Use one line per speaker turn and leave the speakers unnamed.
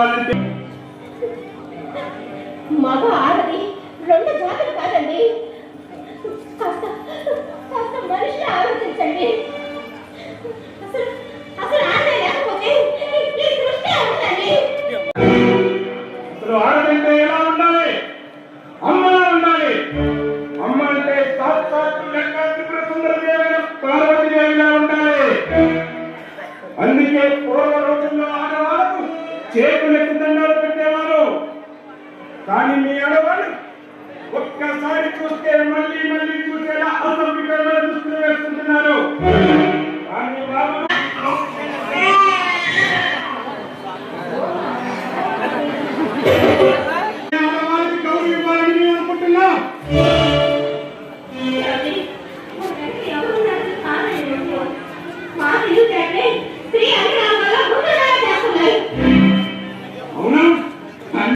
ఆడవాళ్ళంటే
మగ ఆడది రెండు జాతులు కాదండి. మనిషి ఆలోచించండి. అసలు ఆడే లేకపోతే ఈ సృష్టి అవునండి.
అసలు ఆడదంటే ఎలా ఉండాలి? అమ్మలా ఉండాలి. అమ్మ అంటే సాక్షాత్తు త్రిపుర సుందరదేవైన పార్వతీదేవిలా ఉండాలి. అందుకే పూర్వ రోజుల్లో ఆడవాళ్ళకు చేతులెత్తి దండాలు పెట్టేవారు. కానీ మీ ఆడవాళ్ళు ఒక్కసారి చూస్తే మళ్ళీ మళ్ళీ చూసేలా అసభ్యకరమైన దుస్తులు వేసుకుంటున్నారు. కానీ బాబు